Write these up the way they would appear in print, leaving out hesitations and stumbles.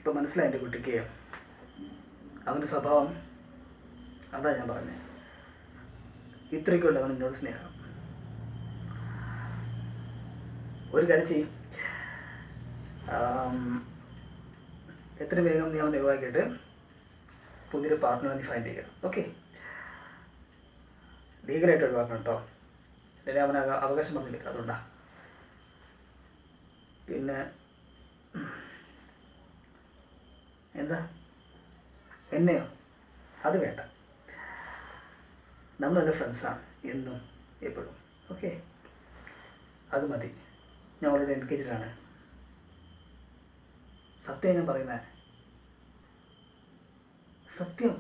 ഇപ്പം മനസ്സിലായി എൻ്റെ കുട്ടിക്ക് അവൻ്റെ സ്വഭാവം. അതാ ഞാൻ പറഞ്ഞത്, ഇത്രയ്ക്കുള്ള അവൻ എന്നോട് സ്നേഹം. ഒരു കാര്യം ചെയ്യും, എത്ര വേഗം നീ അവൻ ഒഴിവാക്കിയിട്ട് പുതിയൊരു പാർട്ട്ണറെ നീ ഫൈൻഡ് ചെയ്യുക. ഓക്കെ, ലീഗലായിട്ട് ഒഴിവാക്കണം കേട്ടോ. അല്ലെങ്കിൽ അവന് അവകാശം വന്നില്ല, അതുകൊണ്ടാ. പിന്നെ എന്താ എന്നെയോ? അത് വേണ്ട, നമ്മൾ നല്ല ഫ്രണ്ട്സാണ് എന്നും എപ്പോഴും. ഓക്കെ, അത് മതി. ഞാൻ ഓൾറെഡി എൻഗേജ്ഡാണ്. സത്യം ഞാൻ പറയുന്നത്, സത്യം.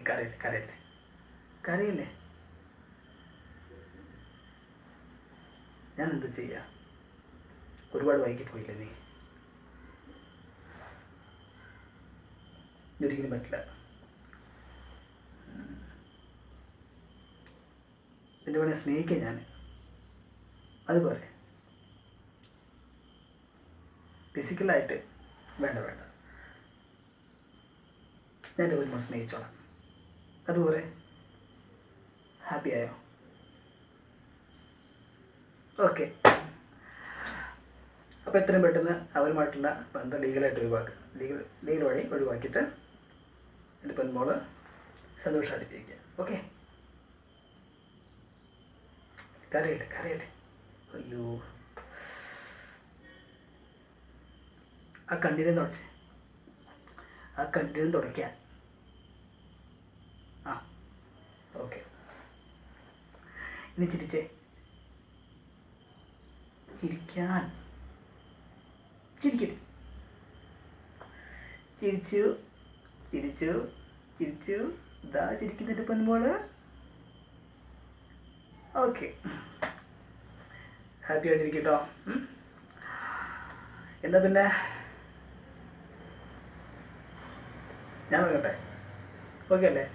കരയില്ലേ കരയില്ലേ കരയില്ലേ? ഞാൻ എന്ത് ചെയ്യാം? ഒരുപാട് വൈകി പോയില്ലേ നീ? ഒരിക്കലും പറ്റില്ല. എൻ്റെ വേണേ സ്നേഹിക്കുക ഞാൻ, അതുപോലെ ഫിസിക്കലായിട്ട് വേണ്ട വേണ്ട, ഞാൻ എൻ്റെ ഒരുപാട് സ്നേഹിച്ചോളാം. അതുപോലെ ഹാപ്പി ആയോ? ഓക്കെ, അപ്പോൾ എത്രയും പെട്ടെന്ന് അവരുമായിട്ടുള്ള ബന്ധം ലീഗലായിട്ട് ഒഴിവാക്കുക. ലീഗൽ വഴി ഒഴിവാക്കിയിട്ട് എൻ്റെ പെൺമോള് സന്തോഷമായിട്ട് ജീവിക്കുക. ഓക്കെ, കരയില്ലേ കരയില്ലേ? അയ്യോ, ആ കണ്ണിനെ തുടച്ചേ, ആ കണ്ണിനെ തുടയ്ക്കാൻ. ആ ഓക്കെ, ഇനി ചിരിച്ചേ, ചിരിക്കാൻ. ചിരിക്കട്ടെ, ചിരിച്ചു ചിരിച്ചു ചിരിച്ചു. ഇതാ ചിരിക്കുന്നതിൻ്റെ പൊന്മോള്. Okay, happy ആയിട്ടിരിക്കട്ടോ. എന്താ പിന്നെ ഞാൻ നോക്കട്ടെ? ഓക്കെ അല്ലേ?